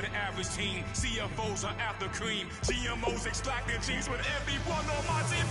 the average team. CFOs are after cream. GMOs extracting genes with everyone on my team.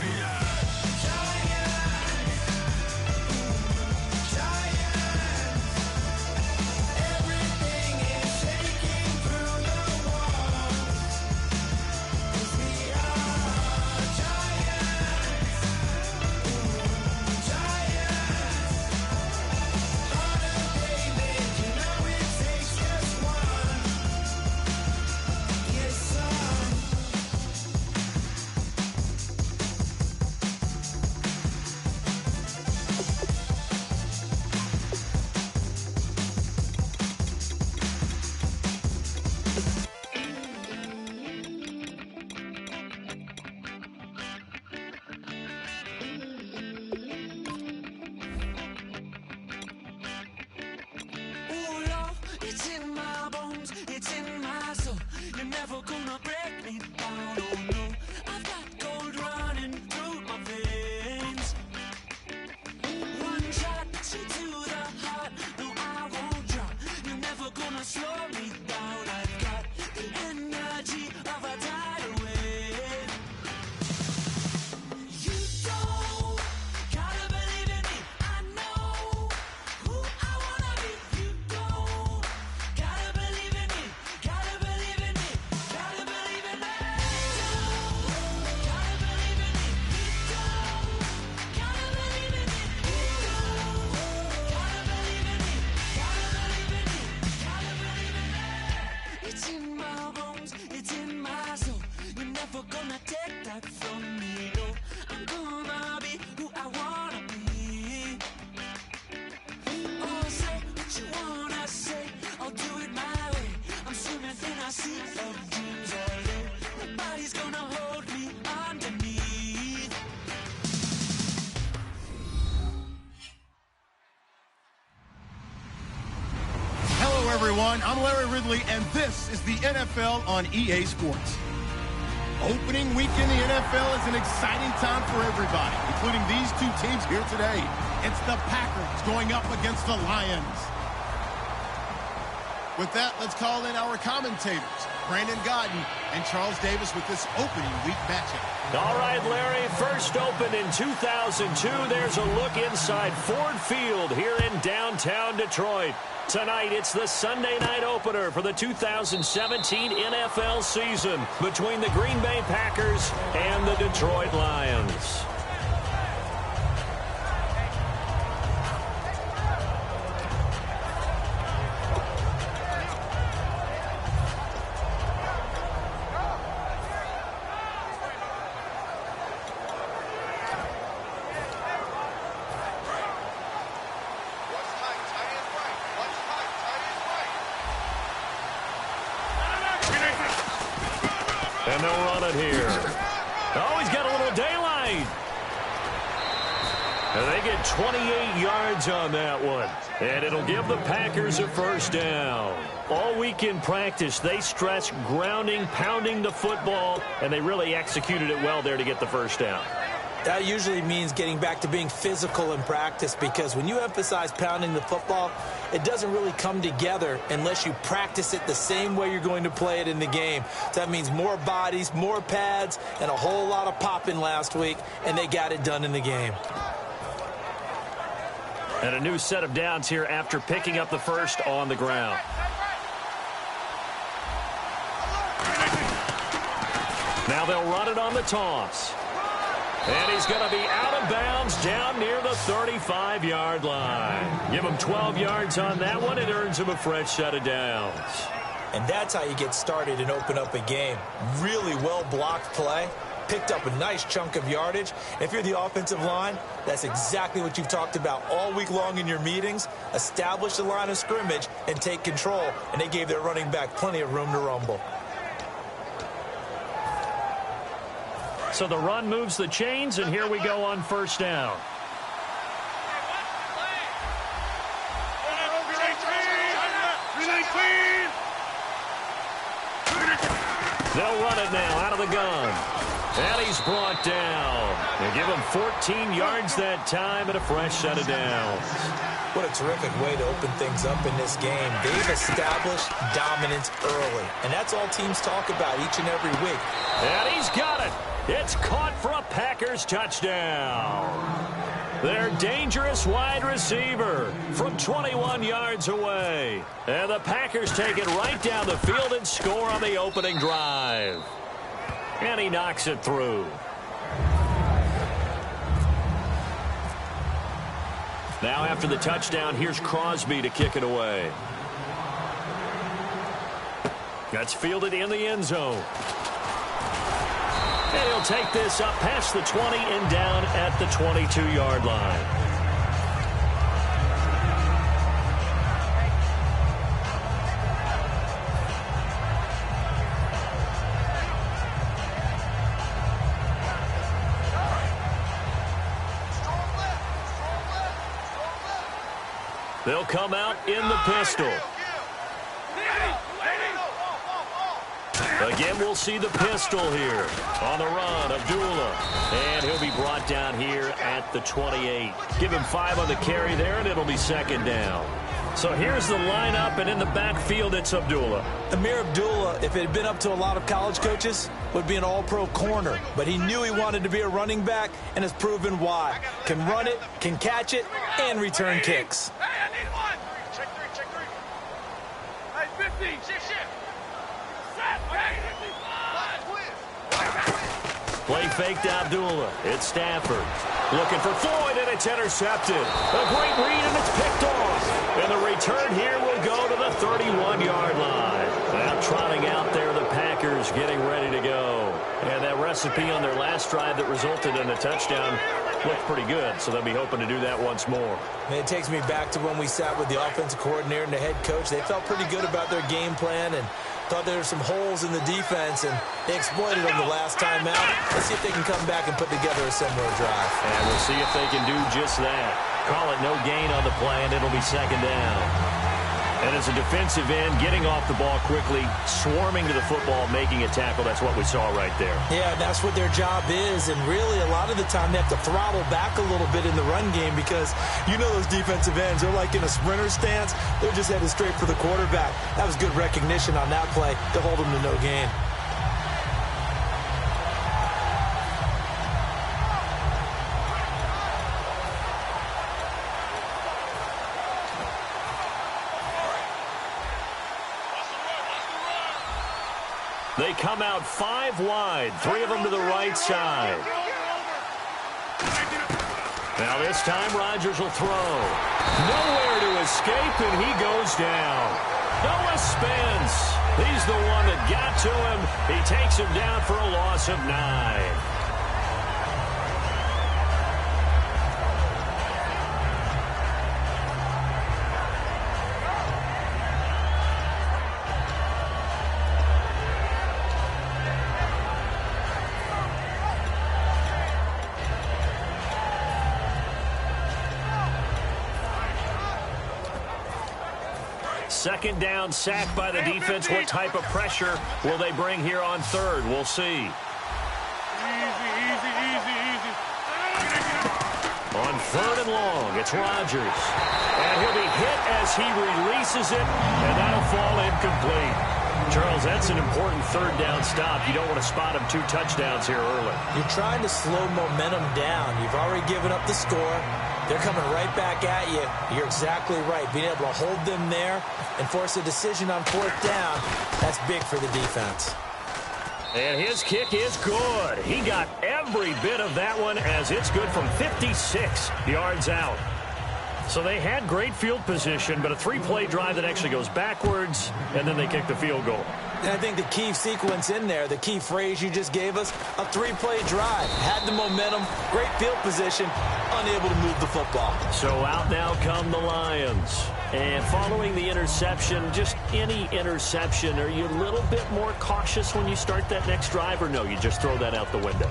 Everyone, I'm Larry Ridley, and this is the NFL on EA Sports. Opening week in the NFL is an exciting time for everybody, including these two teams here today. It's the Packers going up against the Lions. With that, let's call in our commentators, Brandon Godden and Charles Davis, with this opening week matchup. All right, Larry, first opened in 2002. There's a look inside Ford Field here in downtown Detroit. Tonight, it's the Sunday night opener for the 2017 NFL season between the Green Bay Packers and the Detroit Lions. And they'll run it here. Oh, he's got a little daylight. And they get 28 yards on that one. And it'll give the Packers a first down. All week in practice, they stressed grounding, pounding the football, and they really executed it well there to get the first down. That usually means getting back to being physical in practice, because when you emphasize pounding the football, it doesn't really come together unless you practice it the same way you're going to play it in the game. So that means more bodies, more pads, and a whole lot of popping last week, and they got it done in the game. And a new set of downs here after picking up the first on the ground. Now they'll run it on the toss. And he's going to be out of bounds down near the 35-yard line. Give him 12 yards on that one. It earns him a fresh set of downs. And that's how you get started and open up a game. Really well-blocked play. Picked up a nice chunk of yardage. If you're the offensive line, that's exactly what you've talked about all week long in your meetings. Establish the line of scrimmage and take control. And they gave their running back plenty of room to rumble. So the run moves the chains, and here we go on first down. They'll run it now out of the gun. And he's brought down. They give him 14 yards that time and a fresh set of downs. What a terrific way to open things up in this game. They've established dominance early, and that's all teams talk about each and every week. And he's got it. It's caught for a Packers touchdown. Their dangerous wide receiver from 21 yards away. And the Packers take it right down the field and score on the opening drive. And he knocks it through. Now after the touchdown, here's Crosby to kick it away. That's fielded in the end zone. And he'll take this up past the 20 and down at the 22-yard line. They'll come out in the pistol. Again, we'll see the pistol here on the run. Abdullah. And he'll be brought down here at the 28. Give him 5 on the carry there, and it'll be second down. So here's the lineup, and in the backfield, it's Abdullah. Amir Abdullah, if it had been up to a lot of college coaches, would be an all-pro corner. But he knew he wanted to be a running back, and has proven why. Can run it, can catch it, and return kicks. Hey, I need one. Check three. Hey, 15, shift. Play fake to Abdullah. It's Stafford. Looking for Floyd, and it's intercepted. A great read, and it's picked off. And the return here will go to the 31-yard line. Now trotting out there, the Packers getting ready to go. And that recipe on their last drive that resulted in a touchdown looked pretty good, so they'll be hoping to do that once more. And it takes me back to when we sat with the offensive coordinator and the head coach. They felt pretty good about their game plan and thought there were some holes in the defense, and they exploited them the last time out. Let's see if they can come back and put together a similar drive. And we'll see if they can do just that. Call it no gain on the play, and it'll be second down. And as a defensive end, getting off the ball quickly, swarming to the football, making a tackle, that's what we saw right there. Yeah, that's what their job is, and really a lot of the time they have to throttle back a little bit in the run game because you know those defensive ends, they're like in a sprinter stance. They're just headed straight for the quarterback. That was good recognition on that play to hold them to no gain. They come out 5 wide, 3 of them to the right side. Now this time Rodgers will throw. Nowhere to escape, and he goes down. Noah Spence. He's the one that got to him. He takes him down for a loss of 9. Second down, sacked by the defense. What type of pressure will they bring here on third? We'll see. Easy. On third and long, it's Rodgers. And he'll be hit as he releases it, and that'll fall incomplete. Charles, that's an important third down stop. You don't want to spot him 2 touchdowns here early. You're trying to slow momentum down. You've already given up the score. They're coming right back at you. You're exactly right. Being able to hold them there and force a decision on 4th down, that's big for the defense. And his kick is good. He got every bit of that one as it's good from 56 yards out. So they had great field position, but a 3-play drive that actually goes backwards, and then they kick the field goal. And I think the key sequence in there, the key phrase you just gave us, a 3-play drive. Had the momentum, great field position, unable to move the football. So out now come the Lions. And following the interception, just any interception, are you a little bit more cautious when you start that next drive, or no, you just throw that out the window?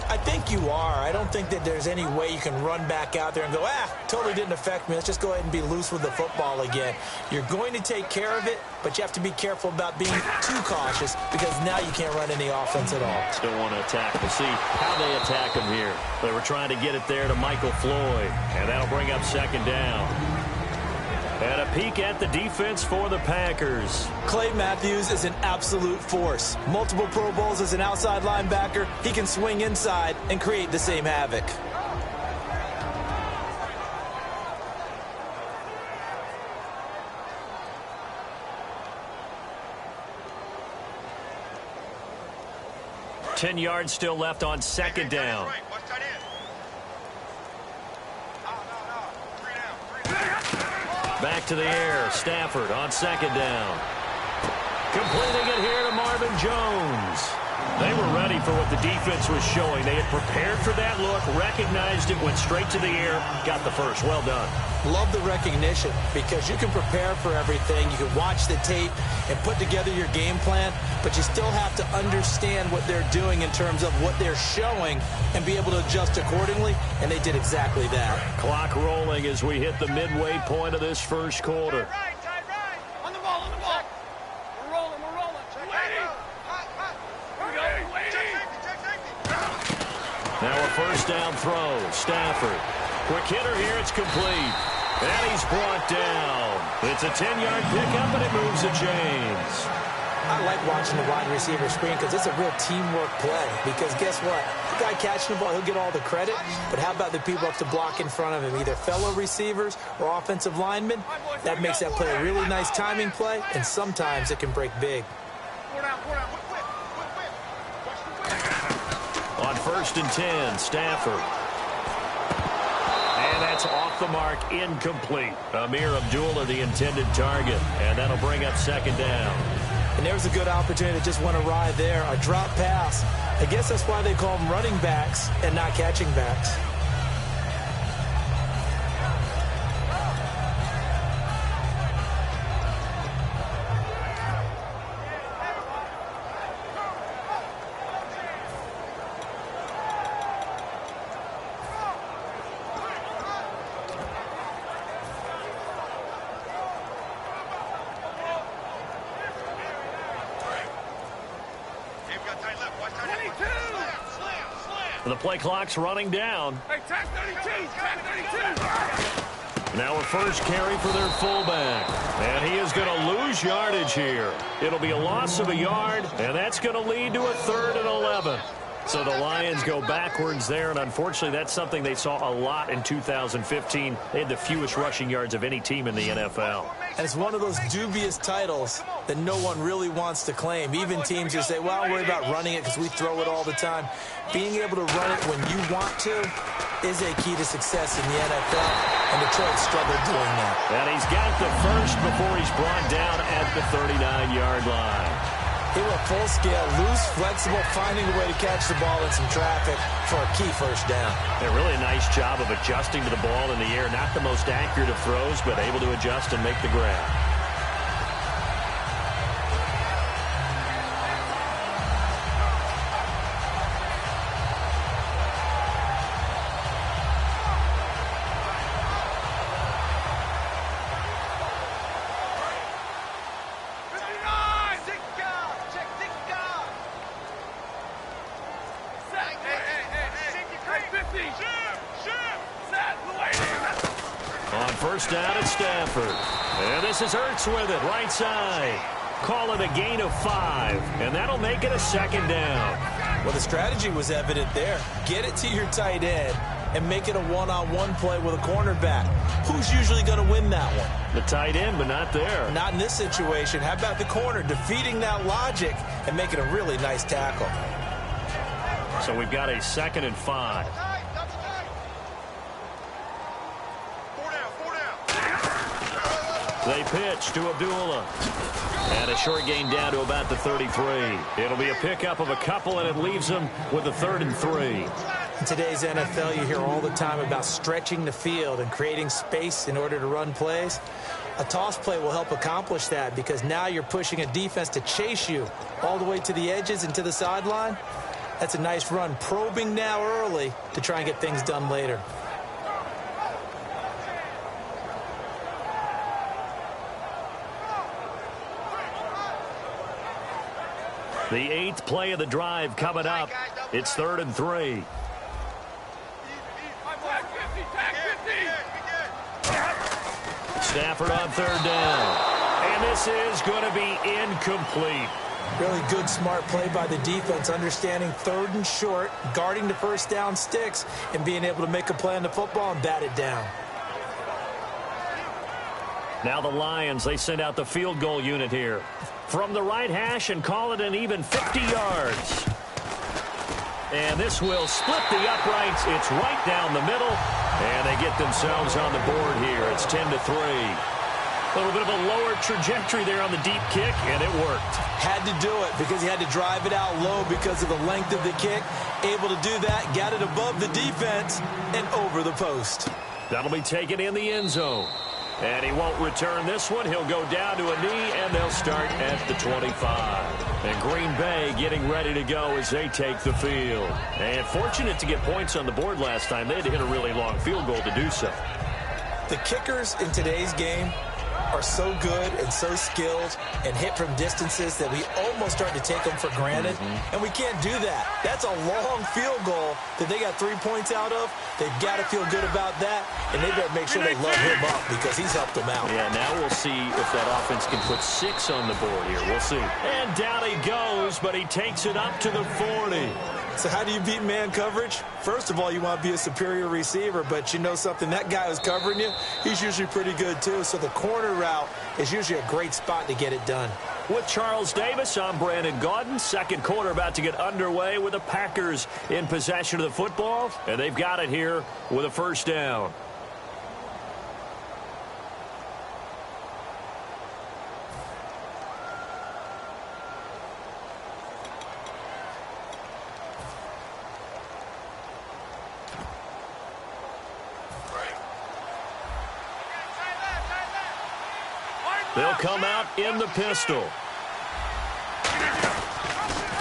I think you are. I don't think that there's any way you can run back out there and go, totally didn't affect me. Let's just go ahead and be loose with the football again. You're going to take care of it, but you have to be careful about being too cautious because now you can't run any offense at all. Still want to attack. We'll see how they attack him here. They were trying to get it there to Michael Floyd, and that'll bring up second down. And a peek at the defense for the Packers. Clay Matthews is an absolute force. Multiple Pro Bowls as an outside linebacker. He can swing inside and create the same havoc. Ten yards still left on second down. Back to the air. Stafford on second down. Completing it here to Marvin Jones. They were ready for what the defense was showing. They had prepared for that look, recognized it, went straight to the air, got the first. Well done. Love the recognition because you can prepare for everything. You can watch the tape and put together your game plan, but you still have to understand what they're doing in terms of what they're showing and be able to adjust accordingly, and they did exactly that. Clock rolling as we hit the midway point of this first quarter. Tight right. On the ball, on the ball. We're rolling. Waiting. Here we go, waiting. Now a first down throw. Stafford. Quick hitter here. It's complete. And he's brought down. It's a 10-yard pickup, and it moves the chains. I like watching the wide receiver screen because it's a real teamwork play. Because guess what? The guy catching the ball, he'll get all the credit. But how about the people up to block in front of him, either fellow receivers or offensive linemen? That makes that play a really nice timing play, and sometimes it can break big. On first and 10, Stafford. And that's off the mark, incomplete. Amir Abdullah, the intended target. And that'll bring up second down. And there's a good opportunity to just want to ride there. A drop pass. I guess that's why they call them running backs and not catching backs. The play clock's running down. Hey, tag 32. Now a first carry for their fullback. And he is going to lose yardage here. It'll be a loss of a yard, and that's going to lead to a 3rd and 11. So the Lions go backwards there, and unfortunately that's something they saw a lot in 2015. They had the fewest rushing yards of any team in the NFL. And it's one of those dubious titles that no one really wants to claim. Even teams who say, well, I'll worry about running it because we throw it all the time. Being able to run it when you want to is a key to success in the NFL, and Detroit struggled doing that. And he's got the first before he's brought down at the 39-yard line. He went full scale, loose, flexible, finding a way to catch the ball in some traffic for a key first down. A really nice job of adjusting to the ball in the air. Not the most accurate of throws, but able to adjust and make the grab. First down at Stafford. And this is Ertz with it, right side. Call it a gain of 5, and that'll make it a second down. Well, the strategy was evident there. Get it to your tight end and make it a one-on-one play with a cornerback. Who's usually going to win that one? The tight end, but not there. Not in this situation. How about the corner defeating that logic and making a really nice tackle? So we've got a 2nd and 5. They pitch to Abdullah. And a short gain down to about the 33. It'll be a pickup of a couple, and it leaves them with a 3rd and 3. In today's NFL, you hear all the time about stretching the field and creating space in order to run plays. A toss play will help accomplish that because now you're pushing a defense to chase you all the way to the edges and to the sideline. That's a nice run. Probing now early to try and get things done later. The 8th play of the drive coming up. It's 3rd and 3. Stafford on third down. And this is going to be incomplete. Really good, smart play by the defense, understanding third and short, guarding the first down sticks, and being able to make a play on the football and bat it down. Now the Lions, they send out the field goal unit here. From the right hash and call it an even 50 yards. And this will split the uprights. It's right down the middle. And they get themselves on the board here. It's 10-3. A little bit of a lower trajectory there on the deep kick, and it worked. Had to do it because he had to drive it out low because of the length of the kick. Able to do that, got it above the defense, and over the post. That'll be taken in the end zone. And he won't return this one. He'll go down to a knee, and they'll start at the 25. And Green Bay getting ready to go as they take the field. And fortunate to get points on the board last time. They had to hit a really long field goal to do so. The kickers in today's game are so good and so skilled and hit from distances that we almost start to take them for granted. And we can't do that. That's a long field goal that they got 3 points out of. They've got to feel good about that, and they better make sure they load him up because he's helped them out. Yeah, now we'll see if that offense can put 6 on the board here. We'll see. And down he goes, but he takes it up to the 40. So how do you beat man coverage? First of all, you want to be a superior receiver, but you know something, that guy who's covering you, he's usually pretty good too. So the corner route is usually a great spot to get it done. With Charles Davis, I'm Brandon Gaudin. Second quarter about to get underway with the Packers in possession of the football, and they've got it here with a first down. They'll come out in the pistol.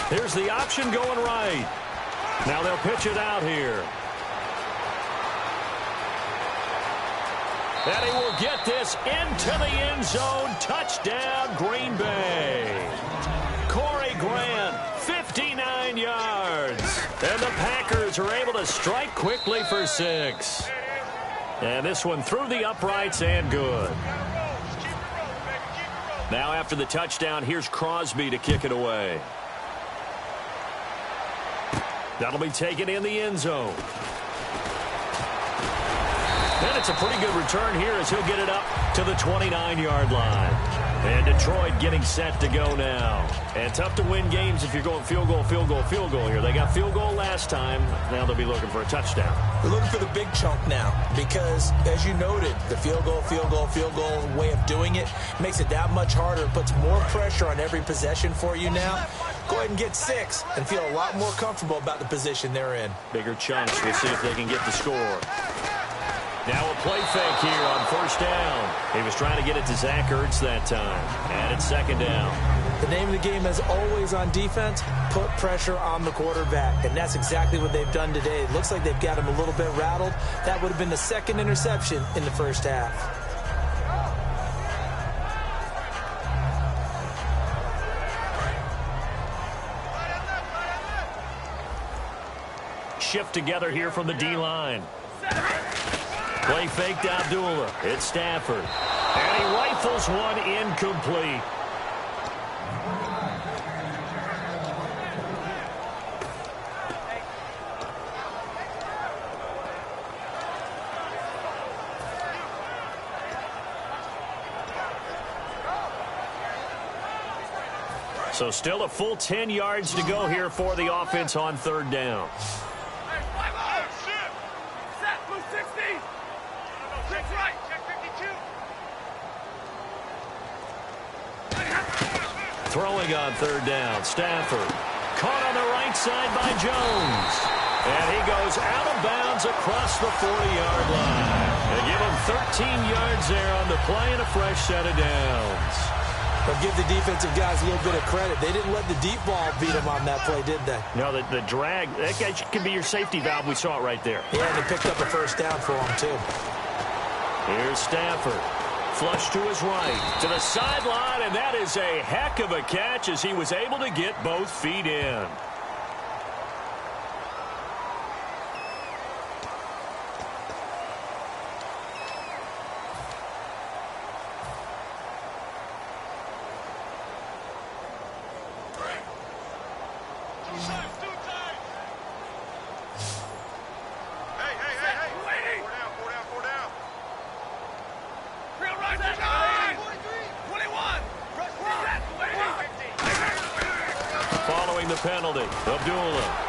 Here's the option going right. Now they'll pitch it out here. And he will get this into the end zone. Touchdown, Green Bay. Corey Grant, 59 yards. And the Packers are able to strike quickly for 6. And this one through the uprights and good. Now after the touchdown, here's Crosby to kick it away. That'll be taken in the end zone. And it's a pretty good return here as he'll get it up to the 29-yard line. And Detroit getting set to go now. And tough to win games if you're going field goal, field goal, field goal here. They got field goal last time. Now they'll be looking for a touchdown. They're looking for the big chunk now because, as you noted, the field goal way of doing it makes it that much harder. It puts more pressure on every possession for you now. Go ahead and get 6 and feel a lot more comfortable about the position they're in. Bigger chunks. We'll see if they can get the score. Now a play fake here on first down. He was trying to get it to Zach Ertz that time. And it's second down. The name of the game, as always on defense, put pressure on the quarterback. And that's exactly what they've done today. It looks like they've got him a little bit rattled. That would have been the second interception in the first half. Shift together here from the D-line. Play fake to Abdullah. It's Stafford. And he rifles one incomplete. So still a full 10 yards to go here for the offense on third down. Throwing on third down, Stafford. Caught on the right side by Jones. And he goes out of bounds across the 40-yard line. They give him 13 yards there on the play and a fresh set of downs. But give the defensive guys a little bit of credit. They didn't let the deep ball beat them on that play, did they? No, the drag, that guy can be your safety valve. We saw it right there. Yeah, and they picked up a first down for him, too. Here's Stafford. Flush to his right, to the sideline, and that is a heck of a catch as he was able to get both feet in. Following the penalty, Abdullah.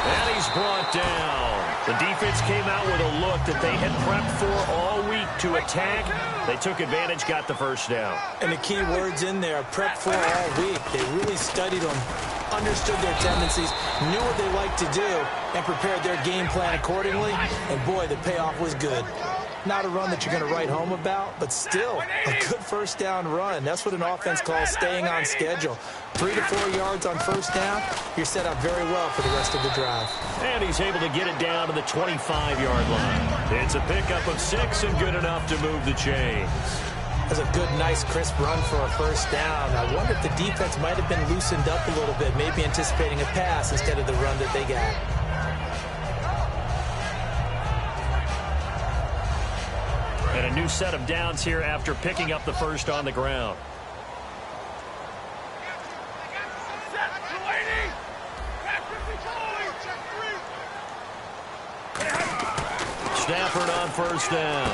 And he's brought down. The defense came out with a look that they had prepped for all week to attack. They took advantage, got the first down. And the key words in there, prepped for all week. They really studied them, understood their tendencies, knew what they liked to do, and prepared their game plan accordingly. And boy, the payoff was good. Not a run that you're going to write home about, but still a good first down run. That's what an offense calls staying on schedule. 3 to 4 yards on first down, you're set up very well for the rest of the drive. And he's able to get it down to the 25-yard line. It's a pickup of 6 and good enough to move the chains. That's a good, nice, crisp run for a first down. I wonder if the defense might have been loosened up a little bit, maybe anticipating a pass instead of the run that they got. And a new set of downs here after picking up the first on the ground. Stafford on first down.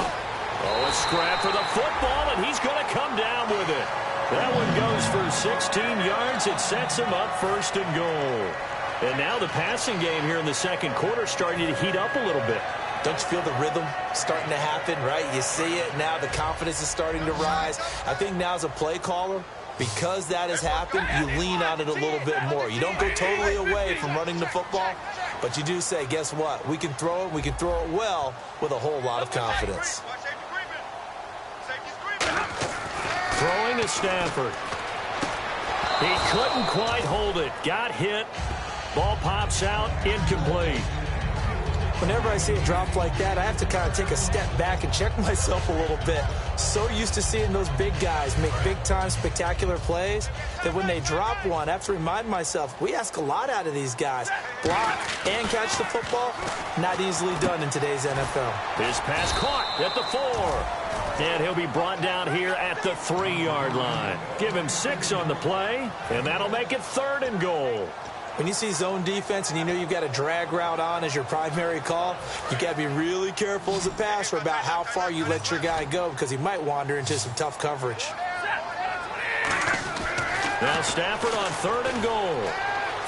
Oh, a scrap for the football, and he's going to come down with it. That one goes for 16 yards. It sets him up first and goal. And now the passing game here in the second quarter starting to heat up a little bit. Don't you feel the rhythm starting to happen, right? You see it now. The confidence is starting to rise. I think now as a play caller, because that has happened, you lean on it a little bit more. You don't go totally away from running the football, but you do say, guess what? We can throw it. We can throw it well with a whole lot of confidence. Throwing to Stafford. He couldn't quite hold it. Got hit. Ball pops out. Incomplete. Whenever I see a drop like that, I have to kind of take a step back and check myself a little bit. So used to seeing those big guys make big-time spectacular plays that when they drop one, I have to remind myself, we ask a lot out of these guys. Block and catch the football, not easily done in today's NFL. His pass caught at the 4. And he'll be brought down here at the 3-yard line. Give him 6 on the play, and that'll make it 3rd and goal. When you see zone defense and you know you've got a drag route on as your primary call, you got to be really careful as a passer about how far you let your guy go because he might wander into some tough coverage. Now Stafford on 3rd and goal.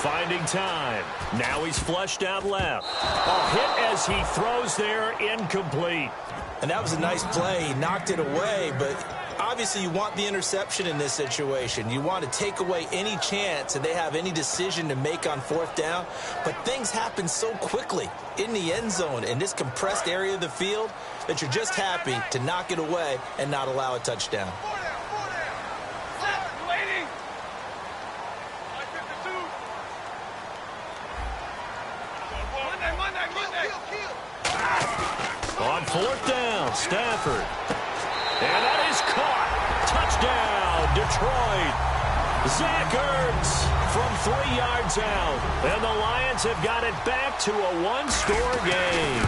Finding time. Now he's flushed out left. A hit as he throws there, incomplete. And that was a nice play. He knocked it away, but obviously you want the interception in this situation. You want to take away any chance that they have any decision to make on 4th down. But things happen so quickly in the end zone in this compressed area of the field that you're just happy to knock it away and not allow a touchdown. On 4th down, Stafford. And that is caught. Touchdown, Detroit. Zach Ertz from 3 yards out. And the Lions have got it back to a 1-score game.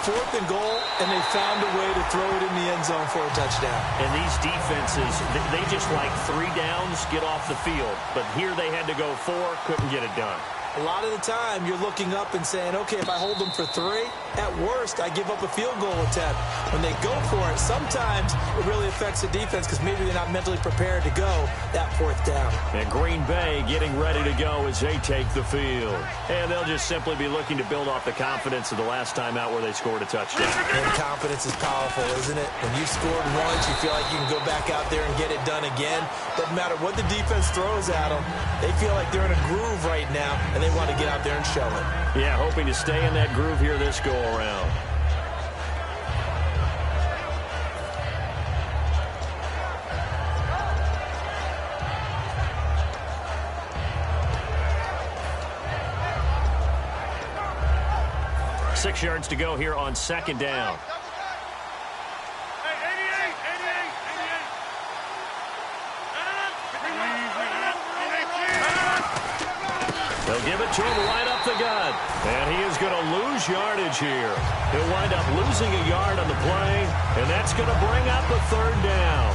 4th and goal, and they found a way to throw it in the end zone for a touchdown. And these defenses, they just like 3 downs, get off the field. But here they had to go 4, couldn't get it done. A lot of the time, you're looking up and saying, okay, if I hold them for 3, at worst, I give up a field goal attempt. When they go for it, sometimes it really affects the defense because maybe they're not mentally prepared to go that 4th down. And Green Bay getting ready to go as they take the field. And they'll just simply be looking to build off the confidence of the last time out where they scored a touchdown. And confidence is powerful, isn't it? When you've scored once, you feel like you can go back out there and get it done again. Doesn't matter what the defense throws at them. They feel like they're in a groove right now, and they want to get out there and show it. Yeah, hoping to stay in that groove here this go-around. Six yards to go here on 2nd down. They'll give it to him right up the gut. And he is going to lose yardage here. He'll wind up losing a yard on the play, and that's going to bring up a 3rd down.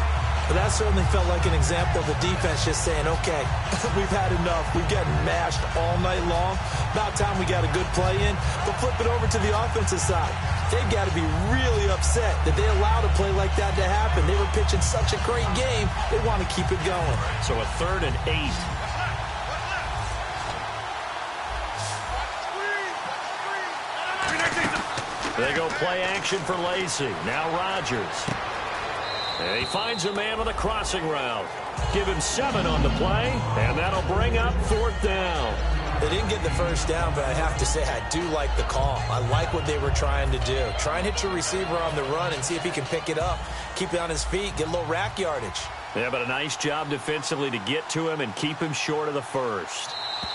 But that certainly felt like an example of the defense just saying, okay, we've had enough. We've gotten mashed all night long. About time we got a good play in. But flip it over to the offensive side. They've got to be really upset that they allowed a play like that to happen. They were pitching such a great game, they want to keep it going. So a 3rd and 8. They go play action for Lacey. Now Rodgers. And he finds a man with a crossing route. Give him 7 on the play, and that'll bring up 4th down. They didn't get the first down, but I have to say I do like the call. I like what they were trying to do. Try and hit your receiver on the run and see if he can pick it up. Keep it on his feet, get a little rack yardage. Yeah, but a nice job defensively to get to him and keep him short of the first.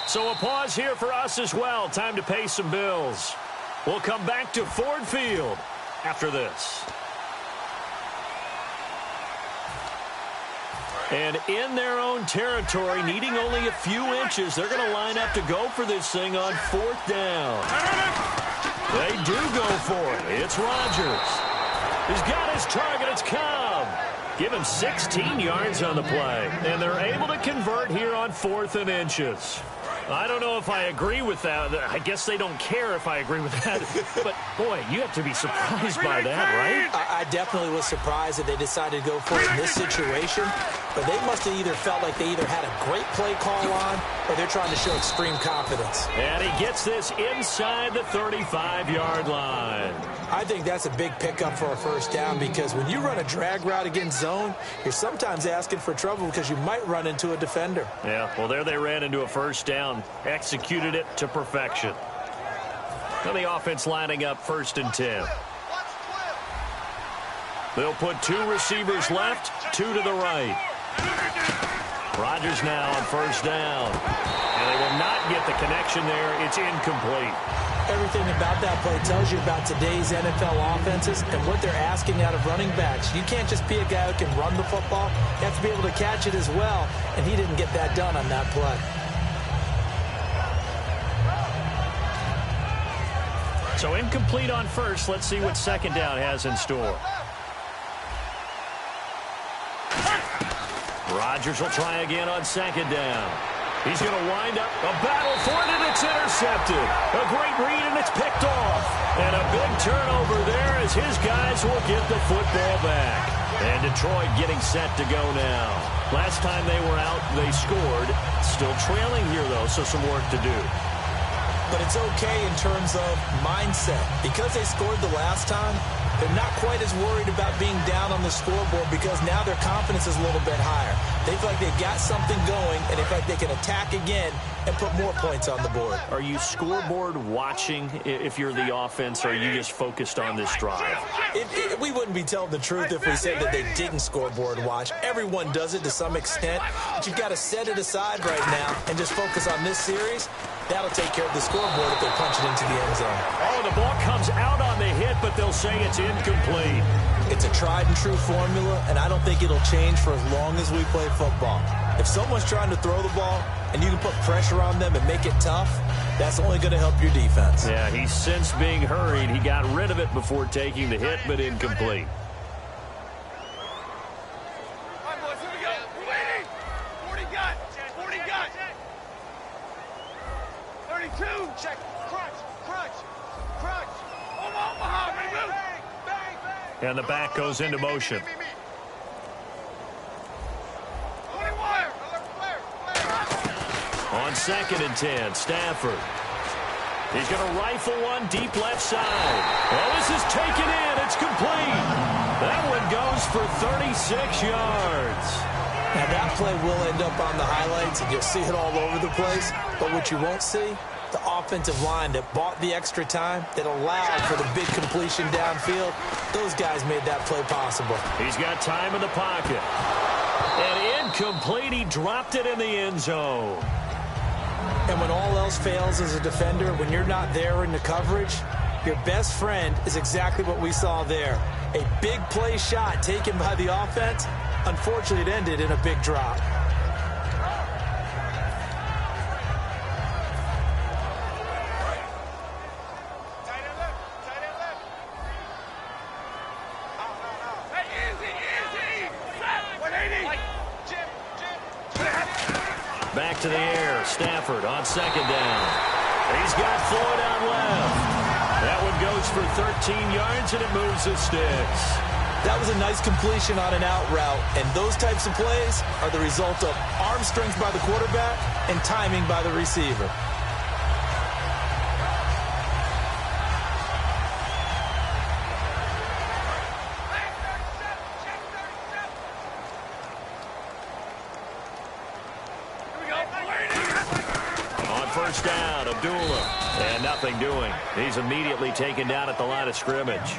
So a pause here for us as well. Time to pay some bills. We'll come back to Ford Field after this. And in their own territory, needing only a few inches, they're going to line up to go for this thing on 4th down. They do go for it. It's Rodgers. He's got his target. It's Cobb. Give him 16 yards on the play. And they're able to convert here on 4th and inches. I don't know if I agree with that. I guess they don't care if I agree with that. But, boy, you have to be surprised by that, right? I definitely was surprised that they decided to go for it in this situation. But they must have either felt like they either had a great play call on or they're trying to show extreme confidence. And he gets this inside the 35-yard line. I think that's a big pickup for a first down because when you run a drag route against zone, you're sometimes asking for trouble because you might run into a defender. Yeah, well, there they ran into a first down. Executed it to perfection. Now the offense lining up 1st and 10. They'll put 2 receivers left, 2 to the right. Rodgers now on 1st down. And they will not get the connection there. It's incomplete. Everything about that play tells you about today's NFL offenses and what they're asking out of running backs. You can't just be a guy who can run the football. You have to be able to catch it as well, and he didn't get that done on that play. So incomplete on 1st. Let's see what 2nd down has in store. Rodgers will try again on 2nd down. He's going to wind up a battle for it, and it's intercepted. A great read, and it's picked off. And a big turnover there as his guys will get the football back. And Detroit getting set to go now. Last time they were out, they scored. Still trailing here, though, so some work to do. But it's okay in terms of mindset. Because they scored the last time, they're not quite as worried about being down on the scoreboard because now their confidence is a little bit higher. They feel like they've got something going, and they feel like they can attack again and put more points on the board. Are you scoreboard watching if you're the offense, or are you just focused on this drive? We wouldn't be telling the truth if we said that they didn't scoreboard watch. Everyone does it to some extent, but you've got to set it aside right now and just focus on this series. That'll take care of the scoreboard if they punch it into the end zone. Oh, the ball comes out on the hit, but they'll say it's incomplete. It's a tried-and-true formula, and I don't think it'll change for as long as we play football. If someone's trying to throw the ball and you can put pressure on them and make it tough, that's only going to help your defense. Yeah, he's since being hurried. He got rid of it before taking the hit, but incomplete. All right, boys, here we go. We're waiting. 40 got. 40 got. 32. Check. Crunch. Crunch. Crunch. Omaha. Ready, move. Bang. Bang. And the back goes into motion. 20 wire. On 2nd and 10, Stafford. He's going to rifle one deep left side. Oh, this is taken in. It's complete. That one goes for 36 yards. Now, that play will end up on the highlights, and you'll see it all over the place. But what you won't see, the offensive line that bought the extra time, that allowed for the big completion downfield, those guys made that play possible. He's got time in the pocket. And incomplete. He dropped it in the end zone. And when all else fails as a defender, when you're not there in the coverage, your best friend is exactly what we saw there. A big play shot taken by the offense. Unfortunately, it ended in a big drop. Hey, easy. 180. Back to the air. Stafford on second down. He's got Floyd on left. That one goes for 13 yards, and it moves the sticks. That was a nice completion on an out route, and those types of plays are the result of arm strength by the quarterback and timing by the receiver. First down, Abdullah. And nothing doing. He's immediately taken down at the line of scrimmage.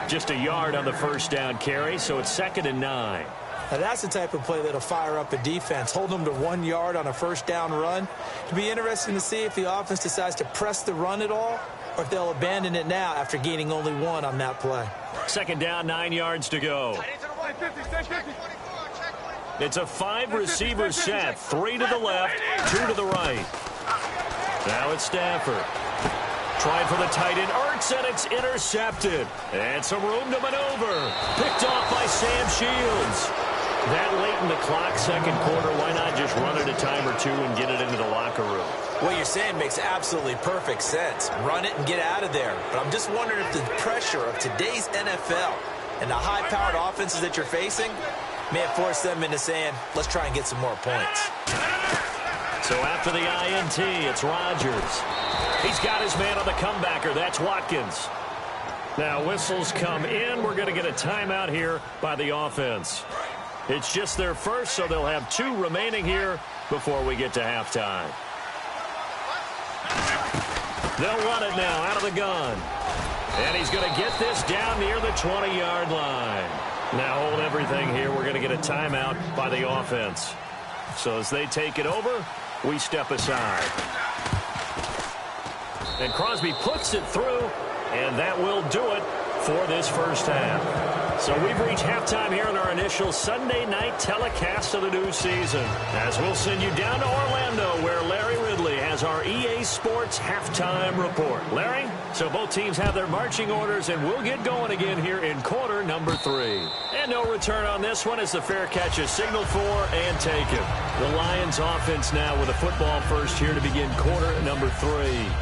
Just a yard on the first down carry, so it's 2nd and 9. Now that's the type of play that'll fire up a defense. Hold them to 1 yard on a first down run. It'll be interesting to see if the offense decides to press the run at all, or if they'll abandon it now after gaining only 1 on that play. 2nd down, 9 yards to go. It's a 5-receiver set. 3 to the left, 2 to the right. Now it's Stafford. Trying for the tight end. Ertz, and it's intercepted. And some room to maneuver. Picked off by Sam Shields. That late in the clock, second quarter, why not just run it a time or two and get it into the locker room? What you're saying makes absolutely perfect sense. Run it and get out of there. But I'm just wondering if the pressure of today's NFL and the high-powered offenses that you're facing may have forced them into saying, let's try and get some more points. So after the INT, it's Rodgers. He's got his man on the comebacker. That's Watkins. Now whistles come in. We're going to get a timeout here by the offense. It's just their first, so they'll have 2 remaining here before we get to halftime. They'll run it now out of the gun. And he's going to get this down near the 20-yard line. Now hold everything here. We're going to get a timeout by the offense. So as they take it over, we step aside. And Crosby puts it through, and that will do it for this first half. So we've reached halftime here in our initial Sunday night telecast of the new season, as we'll send you down to Orlando, where Larry Ridley has our EA Sports halftime report. Larry, so both teams have their marching orders, and we'll get going again here in quarter number 3. And no return on this one as the fair catch is signaled for and taken. The Lions offense now with a football first here to begin quarter number 3.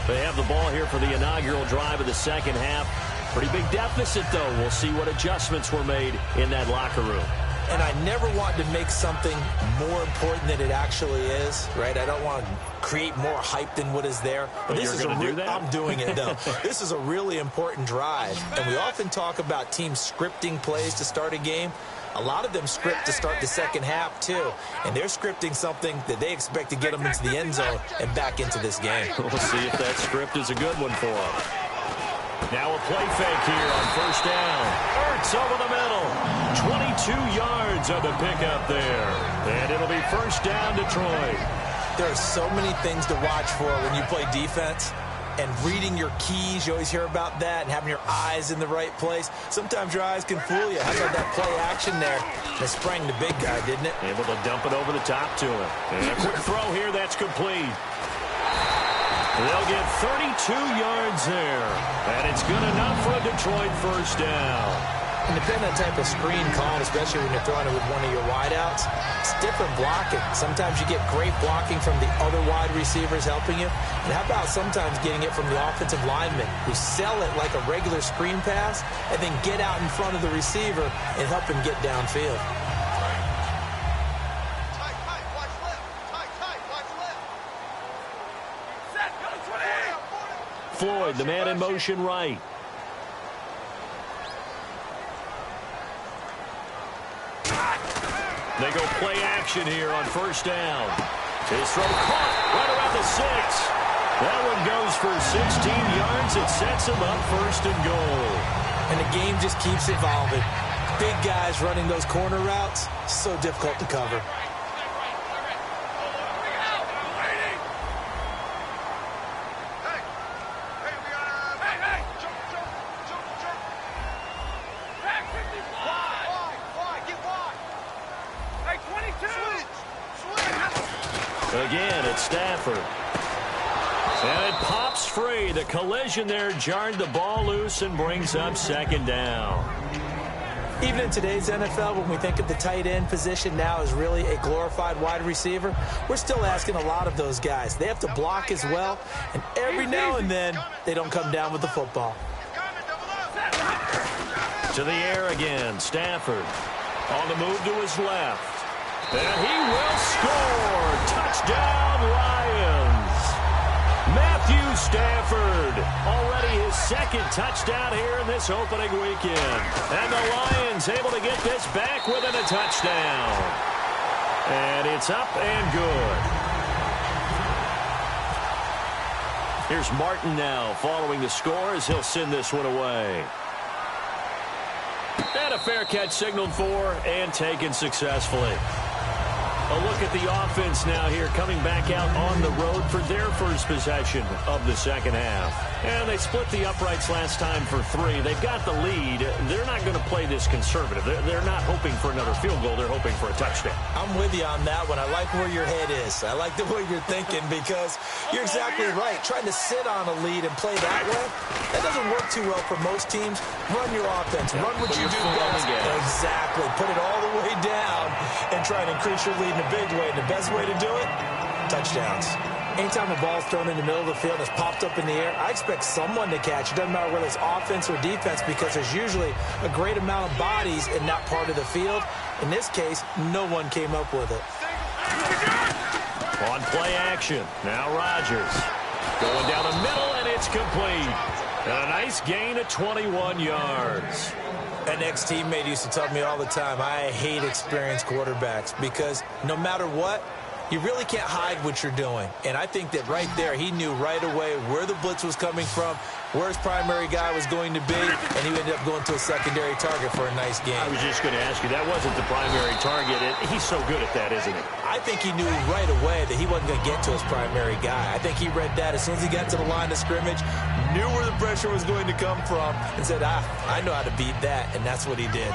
They have the ball here for the inaugural drive of the second half. Pretty big deficit, though. We'll see what adjustments were made in that locker room. And I never want to make something more important than it actually is, right? I don't want to create more hype than what is there. But this is do that? I'm doing it, though. This is a really important drive. And we often talk about teams scripting plays to start a game. A lot of them script to start the second half, too. And they're scripting something that they expect to get them into the end zone and back into this game. We'll see if that script is a good one for them. Now a play fake here on first down. Ertz over the middle. 22 yards on the pickup there. And it'll be first down Detroit. There are so many things to watch for when you play defense. And reading your keys, you always hear about that, and having your eyes in the right place. Sometimes your eyes can fool you. How about that play action there? They sprang the big guy, didn't it? Able to dump it over the top to him. And a quick throw here, that's complete. They'll get 32 yards there. And it's good enough for a Detroit first down. And depending on the type of screen called, especially when you're throwing it with one of your wideouts, it's different blocking. Sometimes you get great blocking from the other wide receivers helping you. And how about sometimes getting it from the offensive linemen who sell it like a regular screen pass and then get out in front of the receiver and help him get downfield. Floyd, the man in motion right. They go play action here on first down. His throw caught right around the 6. That one goes for 16 yards. It sets him up first and goal. And the game just keeps evolving. Big guys running those corner routes, so difficult to cover. Again, it's Stafford. And it pops free. The collision there jarred the ball loose and brings up second down. Even in today's NFL, when we think of the tight end position now as really a glorified wide receiver, we're still asking a lot of those guys. They have to block as well, and every now and then, they don't come down with the football. To the air again, Stafford. On the move to his left. And he will score. Touchdown, Lions. Matthew Stafford, already his second touchdown here in this opening weekend. And the Lions able to get this back within a touchdown. And it's up and good. Here's Martin now following the score as he'll send this one away. And a fair catch signaled for and taken successfully. A look at the offense now here, coming back out on the road for their first possession of the second half. And they split the uprights last time for 3. They've got the lead. They're not going to play this conservative. They're not hoping for another field goal. They're hoping for a touchdown. I'm with you on that one. I like where your head is. I like the way you're thinking because you're exactly right. Trying to sit on a lead and play that way, that doesn't work too well for most teams. Run your offense. Run what you do best. Exactly. Put it all the way down and try and increase your lead in a big way. And the best way to do it, touchdowns. Anytime a ball's thrown in the middle of the field and it's popped up in the air, I expect someone to catch. It doesn't matter whether it's offense or defense because there's usually a great amount of bodies in that part of the field. In this case, no one came up with it. On play action, now Rodgers. Going down the middle, and it's complete. And a nice gain of 21 yards. An ex-teammate used to tell me all the time, I hate experienced quarterbacks because no matter what, you really can't hide what you're doing. And I think that right there, he knew right away where the blitz was coming from, where his primary guy was going to be, and he ended up going to a secondary target for a nice game. I was just going to ask you, that wasn't the primary target. He's so good at that, isn't he? I think he knew right away that he wasn't going to get to his primary guy. I think he read that as soon as he got to the line of scrimmage, knew where the pressure was going to come from, and said, I know how to beat that, and that's what he did.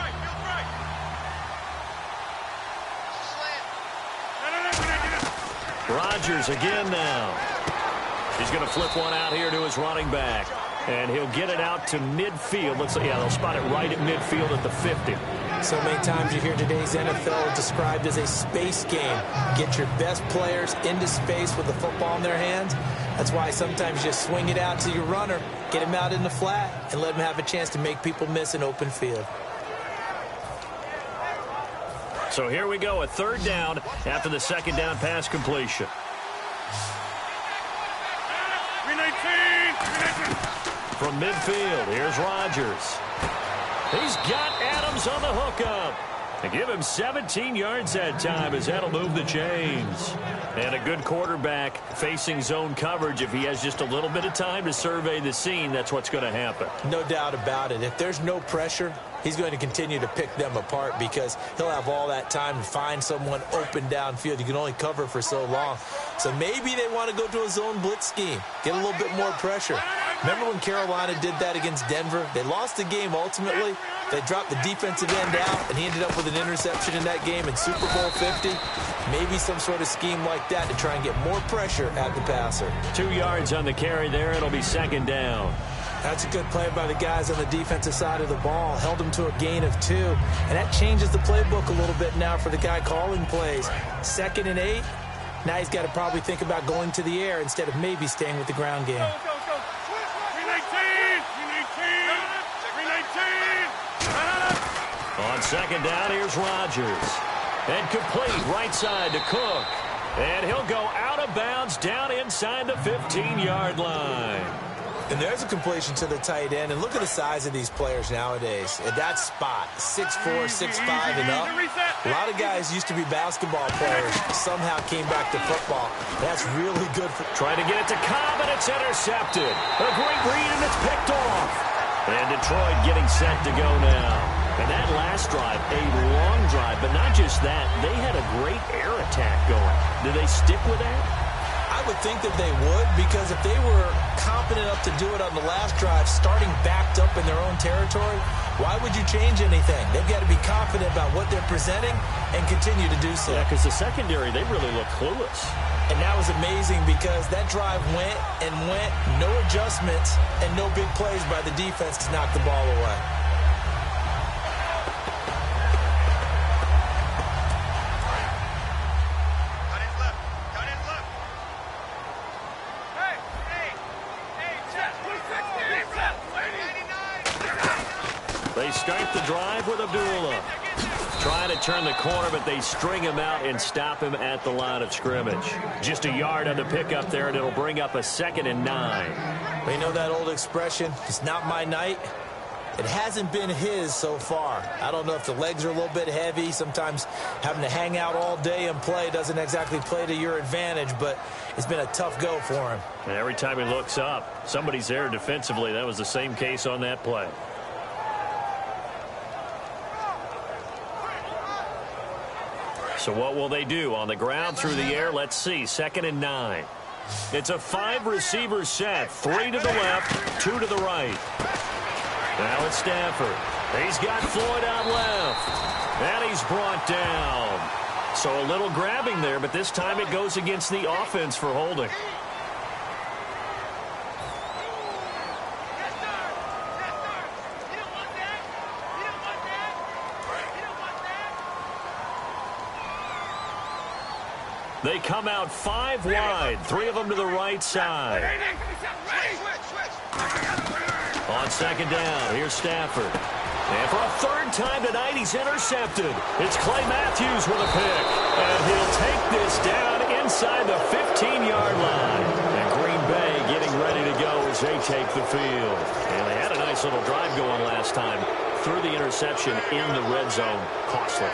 Rodgers again now. He's going to flip one out here to his running back. And he'll get it out to midfield. Looks like, yeah, they'll spot it right at midfield at the 50. So many times you hear today's NFL described as a space game. Get your best players into space with the football in their hands. That's why sometimes you just swing it out to your runner, get him out in the flat, and let him have a chance to make people miss an open field. So here we go, a third down after the second down pass completion. From midfield, here's Rodgers. He's got Adams on the hookup. And give him 17 yards that time as that'll move the chains. And a good quarterback facing zone coverage. If he has just a little bit of time to survey the scene, that's what's going to happen. No doubt about it. If there's no pressure, he's going to continue to pick them apart because he'll have all that time to find someone open downfield. You can only cover for so long. So maybe they want to go to a zone blitz scheme, get a little bit more pressure. Remember when Carolina did that against Denver? They lost the game ultimately. They dropped the defensive end out, and he ended up with an interception in that game in Super Bowl 50. Maybe some sort of scheme like that to try and get more pressure at the passer. 2 yards on the carry there. It'll be second down. That's a good play by the guys on the defensive side of the ball. Held them to a gain of 2. And that changes the playbook a little bit now for the guy calling plays. 2nd and 8. Now he's got to probably think about going to the air instead of maybe staying with the ground game. On second down, here's Rodgers. And complete right side to Cook. And he'll go out of bounds down inside the 15-yard line. And there's a completion to the tight end. And look at the size of these players nowadays. At that spot, 6'4", 6'5", and up. A lot of guys used to be basketball players. Somehow came back to football. That's really good. Trying to get it to Cobb, and it's intercepted. A great read, and it's picked off. And Detroit getting set to go now. And that last drive, a long drive, but not just that. They had a great air attack going. Do they stick with that? I would think that they would, because if they were confident enough to do it on the last drive, starting backed up in their own territory, why would you change anything? They've got to be confident about what they're presenting and continue to do so. Yeah, because the secondary, they really look clueless. And that was amazing because that drive went and went, no adjustments, and no big plays by the defense to knock the ball away. They start the drive with Abdullah. Trying to turn the corner, but they string him out and stop him at the line of scrimmage. Just a yard on the pickup there, and it'll bring up a 2nd and 9. Well, you know that old expression, it's not my night? It hasn't been his so far. I don't know if the legs are a little bit heavy. Sometimes having to hang out all day and play doesn't exactly play to your advantage, but it's been a tough go for him. And every time he looks up, somebody's there defensively. That was the same case on that play. So what will they do? On the ground, through the air, let's see. 2nd and 9. It's a 5-receiver set. 3 to the left, 2 to the right. Now it's Stafford. He's got Floyd out left. And he's brought down. So a little grabbing there, but this time it goes against the offense for holding. They come out 5 wide, 3 of them to the right side. On 2nd down, here's Stafford. And for a 3rd time tonight, he's intercepted. It's Clay Matthews with a pick. And he'll take this down inside the 15-yard line. And Green Bay getting ready to go as they take the field. And they had a nice little drive going last time. Threw the interception in the red zone. Costly.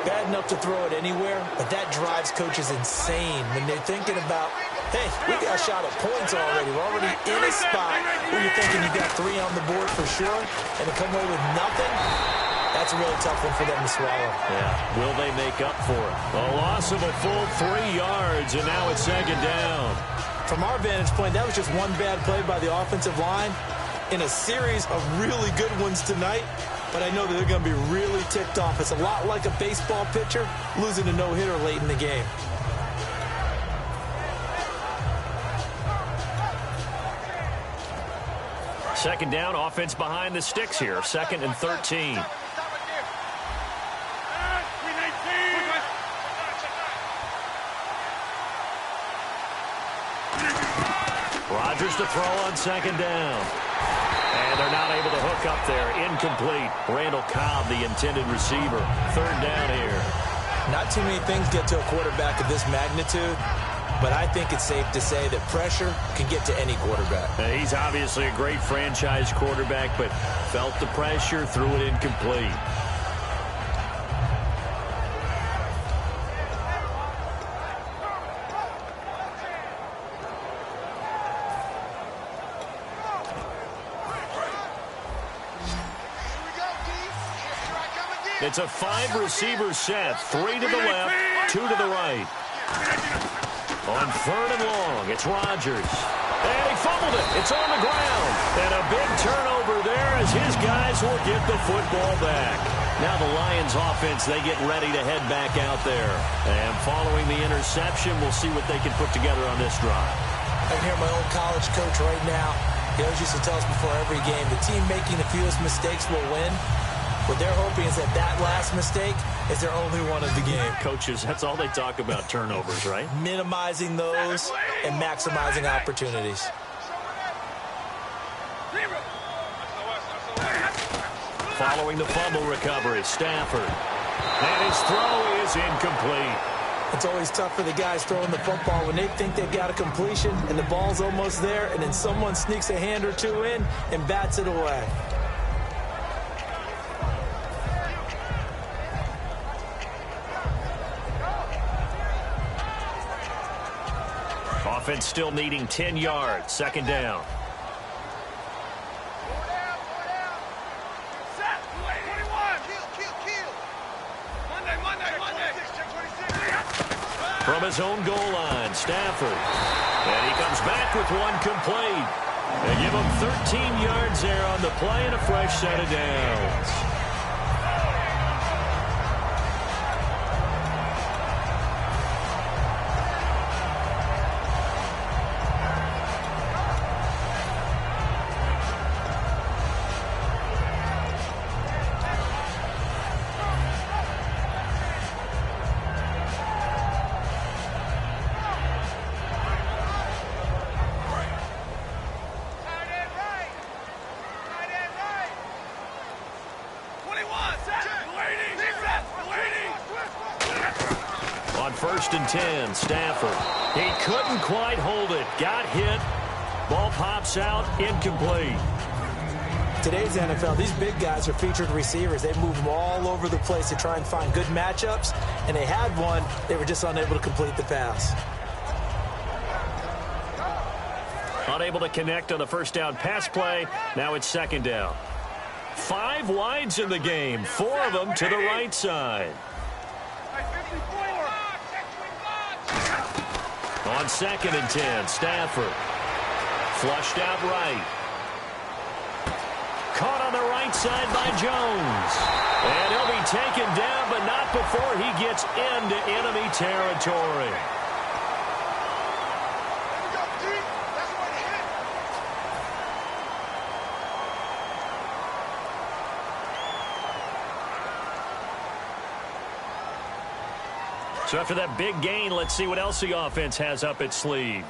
Bad enough to throw it anywhere, but that drives coaches insane when they're thinking about, hey, we got a shot at points already. We're already in a spot where you're thinking you got 3 on the board for sure, and to come away with nothing, that's a really tough one for them to swallow. Yeah, will they make up for it? A loss of a full 3 yards, and now it's 2nd down. From our vantage point, that was just one bad play by the offensive line in a series of really good ones tonight. But I know that they're going to be really ticked off. It's a lot like a baseball pitcher losing a no-hitter late in the game. Second down, offense behind the sticks here. 2nd and 13. Rodgers to throw on 2nd down. And they're not able to hook up there. Incomplete. Randall Cobb, the intended receiver. 3rd down here. Not too many things get to a quarterback of this magnitude, but I think it's safe to say that pressure can get to any quarterback. He's obviously a great franchise quarterback, but felt the pressure, threw it incomplete. It's a 5-receiver set. 3 to the left, 2 to the right. On 3rd and long, it's Rodgers. And he fumbled it. It's on the ground. And a big turnover there as his guys will get the football back. Now the Lions offense, they get ready to head back out there. And following the interception, we'll see what they can put together on this drive. I can hear my old college coach right now. He always used to tell us before every game, the team making the fewest mistakes will win. What they're hoping is that that last mistake is their only one of the game. Coaches, that's all they talk about, turnovers, right? Minimizing those and maximizing opportunities. Following the fumble recovery, Stafford. And his throw is incomplete. It's always tough for the guys throwing the football when they think they've got a completion and the ball's almost there, and then someone sneaks a hand or two in and bats it away. Offense still needing 10 yards. 2nd down. From his own goal line, Stafford. And he comes back with one complete. They give him 13 yards there on the play and a fresh set of downs. 1st and 10. Stafford. He couldn't quite hold it. Got hit. Ball pops out. Incomplete. Today's NFL, these big guys are featured receivers. They move them all over the place to try and find good matchups, and they had one. They were just unable to complete the pass. Unable to connect on the first down pass play. Now it's 2nd down. 5 wides in the game. 4 of them to the right side. On 2nd and 10, Stafford. Flushed out right. Caught on the right side by Jones. And he'll be taken down, but not before he gets into enemy territory. So after that big gain, let's see what else the offense has up its sleeve.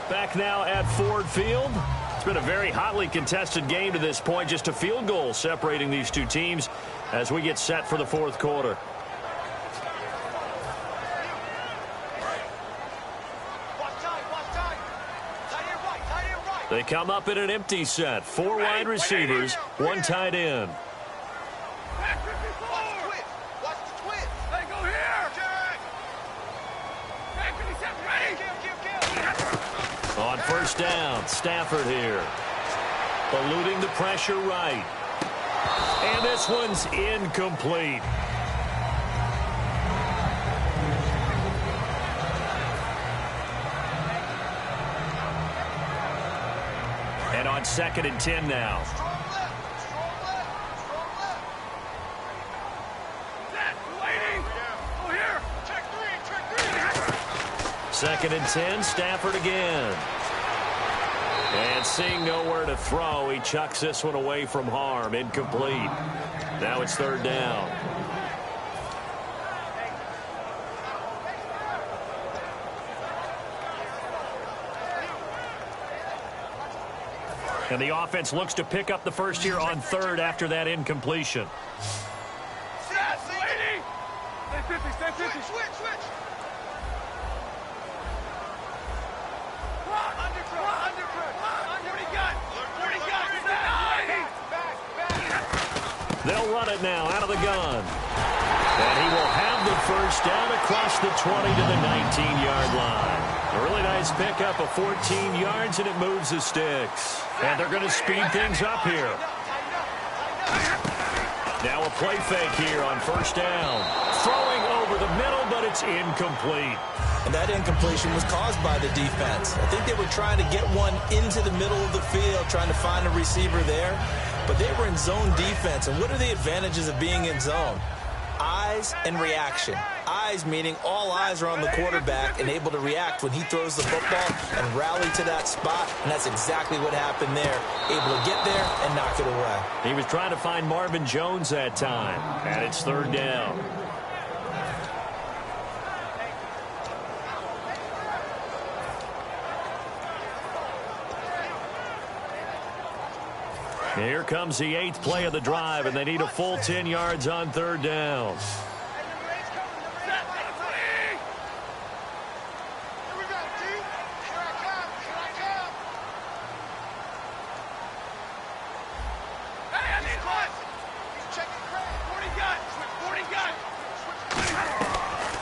Back now at Ford Field. It's been a very hotly contested game to this point. Just a field goal separating these two teams as we get set for the 4th quarter. They come up in an empty set. 4 wide receivers, 1 tight end. On 1st down, Stafford here. Eluding the pressure right. And this one's incomplete. And on 2nd and 10 now. 2nd and 10, Stafford again. And seeing nowhere to throw, he chucks this one away from harm. Incomplete. Now it's 3rd down. And the offense looks to pick up the first here on 3rd after that incompletion. Switch. They'll run it now out of the gun. And he will have the first down across the 20 to the 19-yard line. A really nice pickup of 14 yards, and it moves the sticks. And they're going to speed things up here. Now a play fake here on 1st down. Throwing over the middle, but it's incomplete. And that incompletion was caused by the defense. I think they were trying to get one into the middle of the field, trying to find a receiver there. But they were in zone defense. And what are the advantages of being in zone? Eyes and reaction. Eyes meaning all eyes are on the quarterback and able to react when he throws the football and rally to that spot. And that's exactly what happened there. Able to get there and knock it away. He was trying to find Marvin Jones that time. And it's 3rd down. Here comes the 8th play of the drive, and they need a full 10 yards on 3rd down.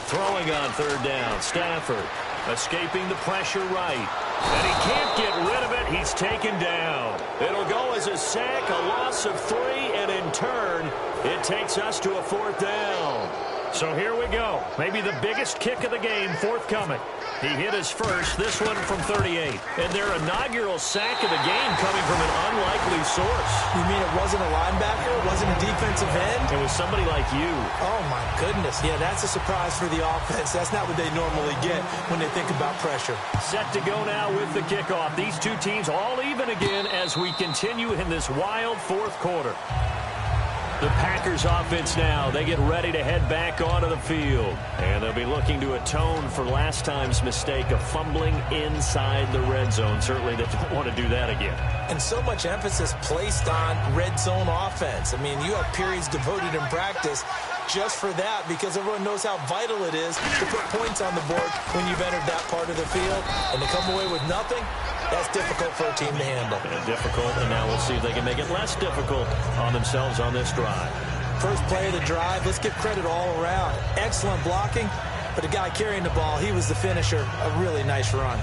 Throwing on 3rd down, Stafford escaping the pressure right. And he can't get rid of it. He's taken down. It'll go as a sack, a loss of 3, and in turn, it takes us to a 4th down. So here we go. Maybe the biggest kick of the game forthcoming. He hit his first, this one from 38. And their inaugural sack of the game coming from an unlikely source. You mean it wasn't a linebacker? It wasn't a defensive end? It was somebody like you. Oh, my goodness. Yeah, that's a surprise for the offense. That's not what they normally get when they think about pressure. Set to go now with the kickoff. These two teams all even again as we continue in this wild 4th quarter. The Packers offense now, they get ready to head back onto the field. And they'll be looking to atone for last time's mistake of fumbling inside the red zone. Certainly they don't want to do that again. And so much emphasis placed on red zone offense. I mean, you have periods devoted in practice just for that because everyone knows how vital it is to put points on the board when you've entered that part of the field. And to come away with nothing, that's difficult for a team to handle. And difficult, and now we'll see if they can make it less difficult on themselves on this drive. First play of the drive, let's give credit all around. Excellent blocking, but the guy carrying the ball, he was the finisher. A really nice run.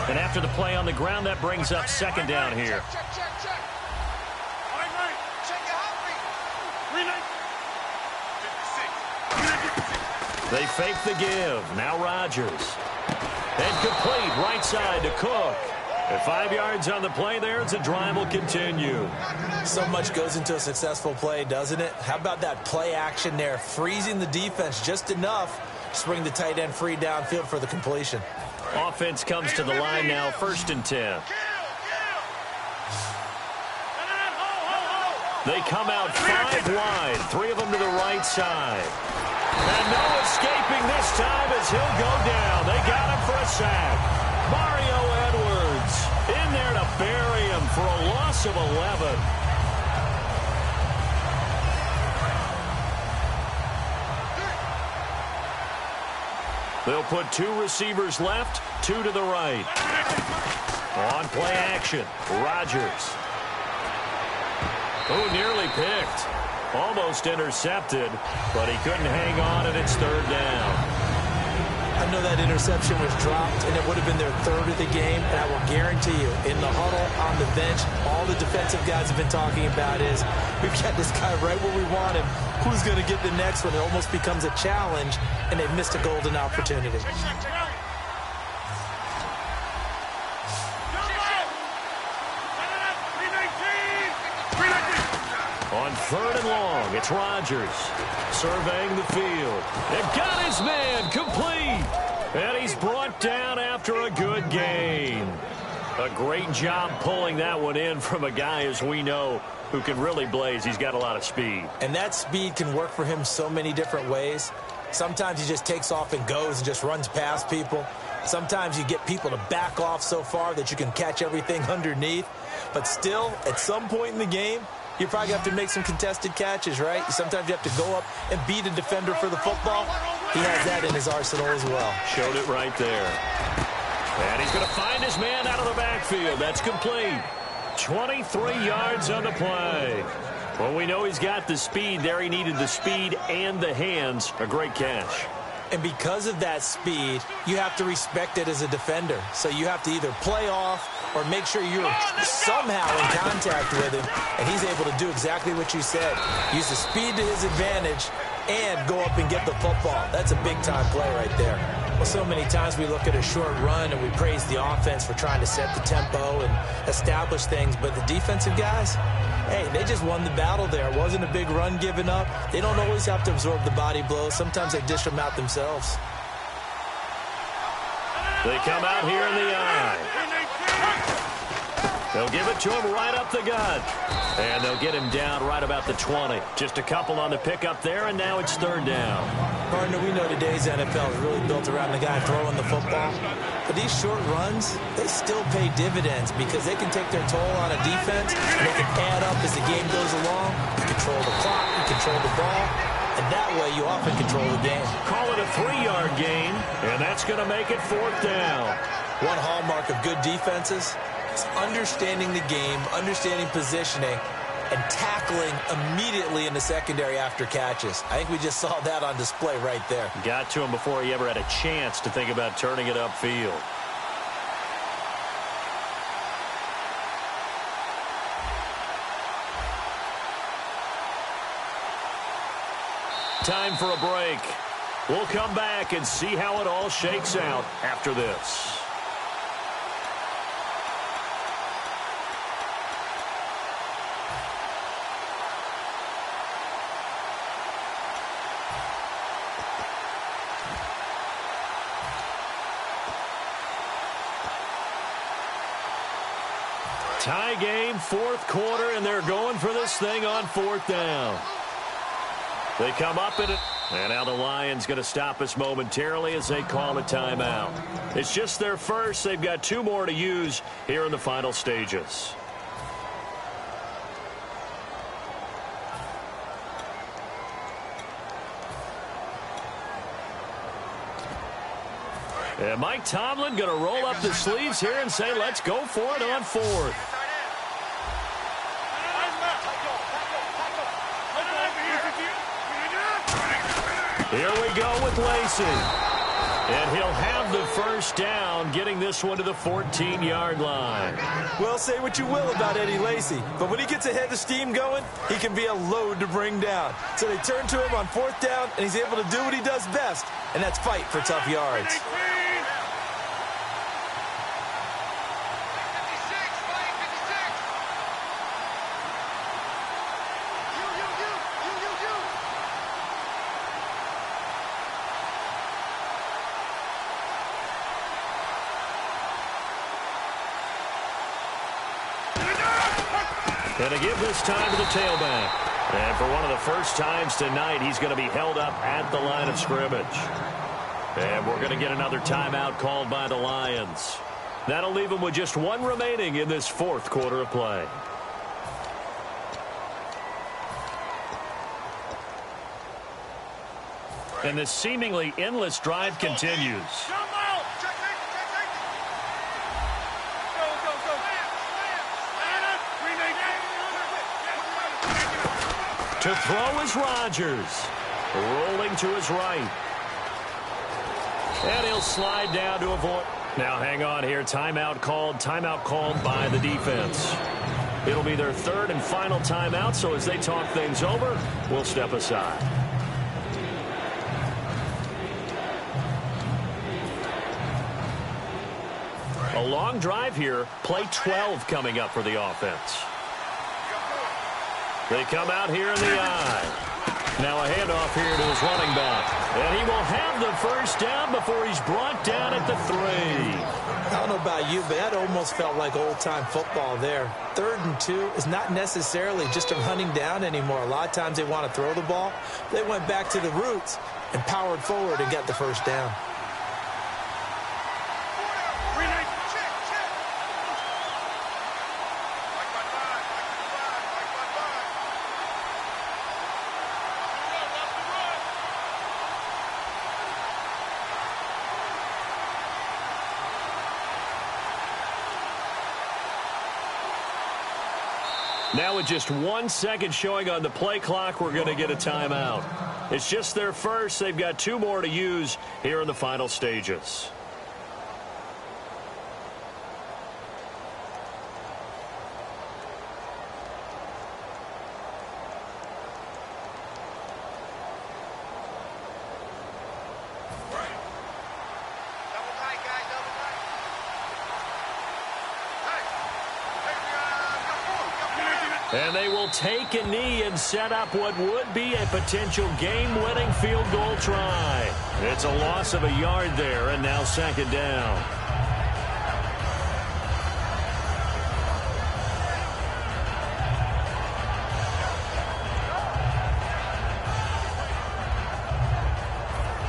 And after the play on the ground, that brings up second down here. Check. Right. Check your heartbeat. 56. They fake the give. Now Rodgers. And complete right side to Cook. At 5 yards on the play there, the drive will continue. So much goes into a successful play, doesn't it? How about that play action there? Freezing the defense just enough to bring the tight end free downfield for the completion. Offense comes to the line now, 1st and 10. They come out 5 wide, 3 of them to the right side. And no escaping this time as he'll go down. They got him for a sack. Mario Edwards in there to bury him for a loss of 11. They'll put 2 receivers left, 2 to the right. On play action, Rodgers. Oh, nearly picked. Almost intercepted, but he couldn't hang on, and it's 3rd down. I know that interception was dropped, and it would have been their 3rd of the game, and I will guarantee you, in the huddle, on the bench, all the defensive guys have been talking about is, we've got this guy right where we want him. Who's going to get the next one? It almost becomes a challenge, and they've missed a golden opportunity. On 3rd and long, it's Rodgers surveying the field. They've got his man complete. And he's brought down after a good gain. A great job pulling that one in from a guy, as we know, who can really blaze. He's got a lot of speed. And that speed can work for him so many different ways. Sometimes he just takes off and goes and just runs past people. Sometimes you get people to back off so far that you can catch everything underneath. But still, at some point in the game, you probably have to make some contested catches, right? Sometimes you have to go up and beat a defender for the football. He has that in his arsenal as well. Showed it right there. And he's going to find his man out of the backfield. That's complete. 23 yards on the play. Well, we know he's got the speed there. He needed the speed and the hands. A great catch. And because of that speed, you have to respect it as a defender. So you have to either play off or make sure you're somehow in contact with him. And he's able to do exactly what you said. Use the speed to his advantage and go up and get the football. That's a big-time play right there. Well, so many times we look at a short run and we praise the offense for trying to set the tempo and establish things. But the defensive guys, hey, they just won the battle there. It wasn't a big run given up. They don't always have to absorb the body blows. Sometimes they dish them out themselves. They come out here in the eye. They'll give it to him right up the gut. And they'll get him down right about the 20. Just a couple on the pickup there, and now it's 3rd down. Partner, we know today's NFL is really built around the guy throwing the football. But these short runs, they still pay dividends because they can take their toll on a defense, and they can add up as the game goes along. You control the clock, you control the ball, and that way you often control the game. Call it a 3-yard gain, and that's going to make it 4th down. One hallmark of good defenses is understanding the game, understanding positioning, and tackling immediately in the secondary after catches. I think we just saw that on display right there. Got to him before he ever had a chance to think about turning it upfield. Time for a break. We'll come back and see how it all shakes out after this. Tie game, fourth quarter, and they're going for this thing on fourth down. They come up in it, and now the Lions going to stop us momentarily as they call a timeout. It's just their first. They've got 2 more to use here in the final stages. And Mike Tomlin going to roll up the sleeves here and say, let's go for it on fourth. Here we go with Lacey. And he'll have the first down, getting this one to the 14-yard line. Well, say what you will about Eddie Lacy, but when he gets a head of steam going, he can be a load to bring down. So they turn to him on fourth down, and he's able to do what he does best, and that's fight for tough yards. And to give this time to the tailback. And for one of the first times tonight, he's going to be held up at the line of scrimmage. And we're going to get another timeout called by the Lions. That'll leave them with just 1 remaining in this fourth quarter of play. And this seemingly endless drive continues. To throw is Rodgers. Rolling to his right. And he'll slide down to avoid. Now hang on here. Timeout called by the defense. It'll be their third and final timeout, so as they talk things over, we'll step aside. A long drive here. Play 12 coming up for the offense. They come out here in the eye. Now a handoff here to his running back. And he will have the first down before he's brought down at the 3. I don't know about you, but that almost felt like old-time football there. 3rd and 2 is not necessarily just a running down anymore. A lot of times they want to throw the ball. They went back to the roots and powered forward and got the first down. Now with just 1 second showing on the play clock, we're going to get a timeout. It's just their first. They've got 2 more to use here in the final stages. And they will take a knee and set up what would be a potential game-winning field goal try. It's a loss of a yard there, and now 2nd down.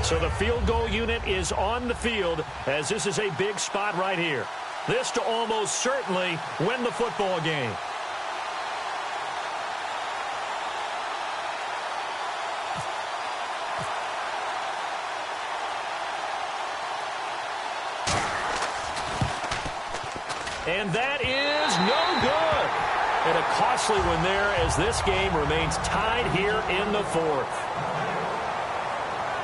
So the field goal unit is on the field, as this is a big spot right here. This to almost certainly win the football game. And that is no good. And a costly one there as this game remains tied here in the 4th.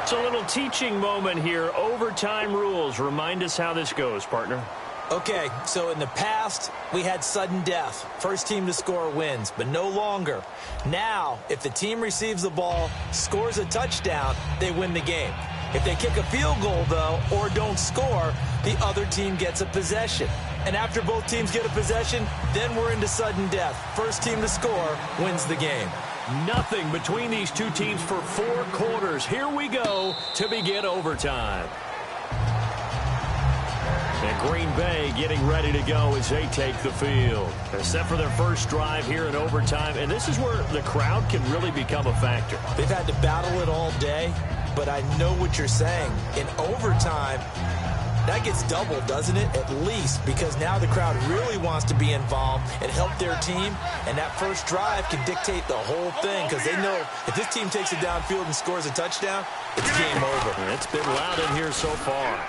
It's a little teaching moment here. Overtime rules. Remind us how this goes, partner. Okay, so in the past, we had sudden death. First team to score wins, but no longer. Now, if the team receives the ball, scores a touchdown, they win the game. If they kick a field goal, though, or don't score, the other team gets a possession. And after both teams get a possession, then we're into sudden death. First team to score wins the game. Nothing between these 2 teams for 4 quarters. Here we go to begin overtime. And Green Bay getting ready to go as they take the field. They're set for their first drive here in overtime, and this is where the crowd can really become a factor. They've had to battle it all day, but I know what you're saying. In overtime, that gets doubled, doesn't it? At least, because now the crowd really wants to be involved and help their team, and that first drive can dictate the whole thing, because they know if this team takes it downfield and scores a touchdown, it's game over. It's been loud in here so far.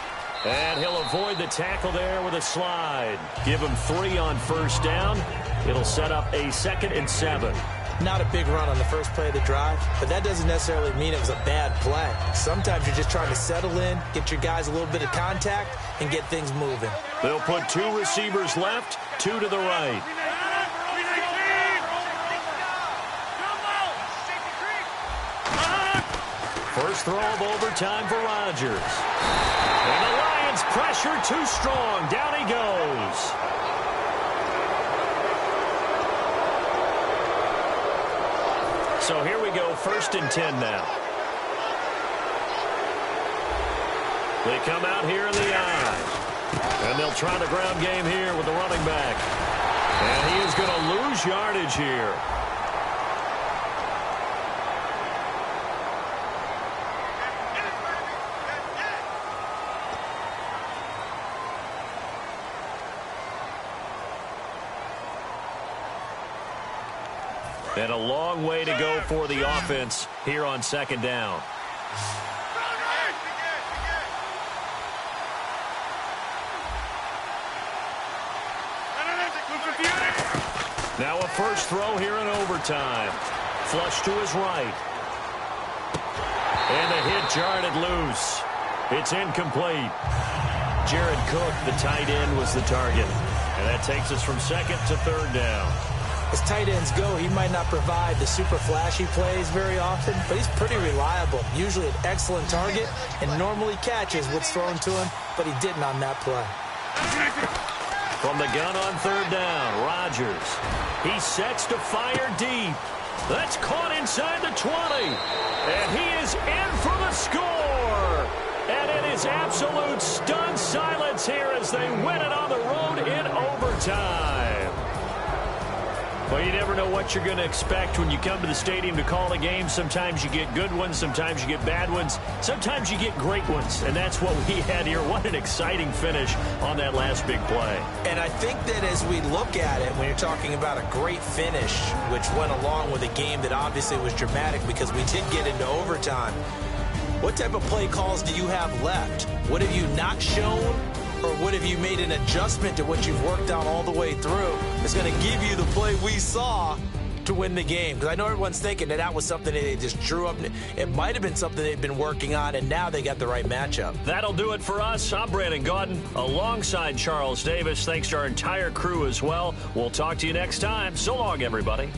And he'll avoid the tackle there with a slide. Give him 3 on first down. It'll set up a 2nd and 7. Not a big run on the first play of the drive, but that doesn't necessarily mean it was a bad play. Sometimes you're just trying to settle in, get your guys a little bit of contact, and get things moving. They'll put 2 receivers left, 2 to the right. First throw of overtime for Rodgers. And the Lions pressure too strong. Down he goes. So here we go, 1st and 10 now. They come out here in the I. And they'll try the ground game here with the running back. And he is going to lose yardage here. And a long way to go for the offense here on 2nd down. Now a first throw here in overtime. Flush to his right. And the hit jarred loose. It's incomplete. Jared Cook, the tight end, was the target. And that takes us from 2nd to 3rd down. As tight ends go, he might not provide the super flashy plays very often, but he's pretty reliable. Usually an excellent target and normally catches what's thrown to him, but he didn't on that play. From the gun on 3rd down, Rodgers. He sets to fire deep. That's caught inside the 20. And he is in for the score. And it is absolute stunned silence here as they win it on the road in overtime. Well, you never know what you're going to expect when you come to the stadium to call a game. Sometimes you get good ones. Sometimes you get bad ones. Sometimes you get great ones. And that's what we had here. What an exciting finish on that last big play. And I think that as we look at it, when you're talking about a great finish, which went along with a game that obviously was dramatic because we did get into overtime, what type of play calls do you have left? What have you not shown? Or what have you made an adjustment to what you've worked out all the way through that's going to give you the play we saw to win the game? Because I know everyone's thinking that was something that they just drew up. It might have been something they've been working on, and now they got the right matchup. That'll do it for us. I'm Brandon Gaudin alongside Charles Davis. Thanks to our entire crew as well. We'll talk to you next time. So long, everybody.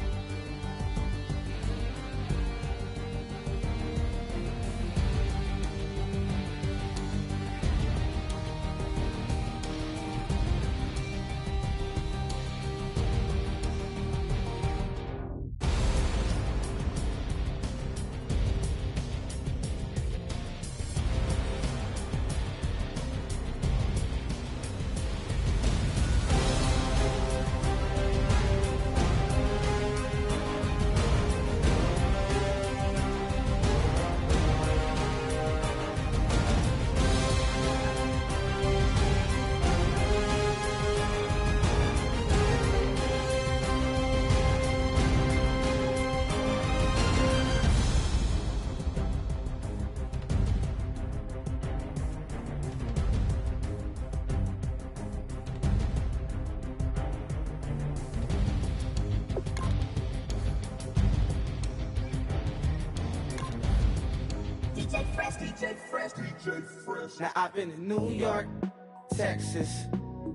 Now I've been in New York, Texas,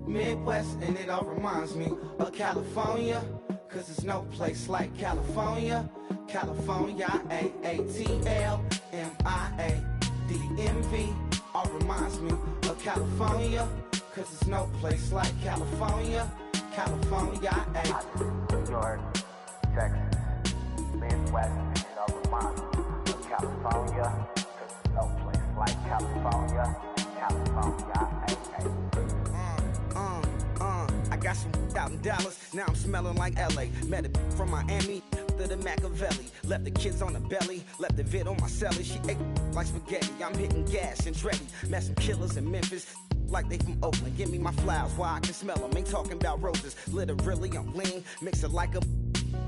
Midwest, and it all reminds me of California, cause there's no place like California. California, A-A-T-L-M-I-A-D-M-V, all reminds me of California, cause there's no place like California. California, New York, Texas, Midwest, and it all reminds me of California, cause there's no place like California. California, I got some out in Dallas, now I'm smelling like LA. Met a from Miami to the Machiavelli. Left the kids on the belly, left the vid on my celly. She ate like spaghetti, I'm hitting gas and Dreddy. Met some killers in Memphis, like they from Oakland. Give me my flowers while I can smell them. Ain't talking about roses, literally I'm lean. Mix it like a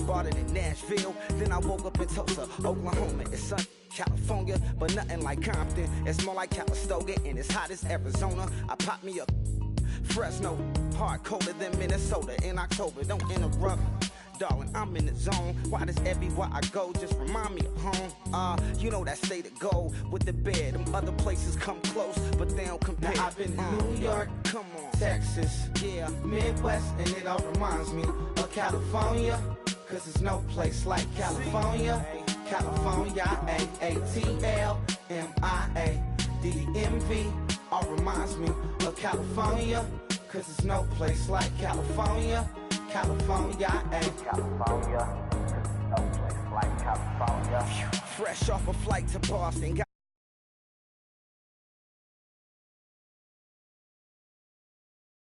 bought it in Nashville. Then I woke up in Tulsa, Oklahoma. It's sun, California, but nothing like Compton. It's more like Calistoga and it's hot as Arizona. I pop me up Fresno, hard colder than Minnesota in October. Don't interrupt, darling, I'm in the zone. Why does everywhere I go just remind me of home? You know that state of gold with the bed. Them other places come close, but they don't compare. Now I've been to New York, come on, Texas, yeah, Midwest, and it all reminds me of California. Cause there's no place like California. California, A-A-T-L-M-I-A-D-M-V. All reminds me of California. Cause there's no place like California. California, California, cause there's no place like California. Fresh off a flight to Boston.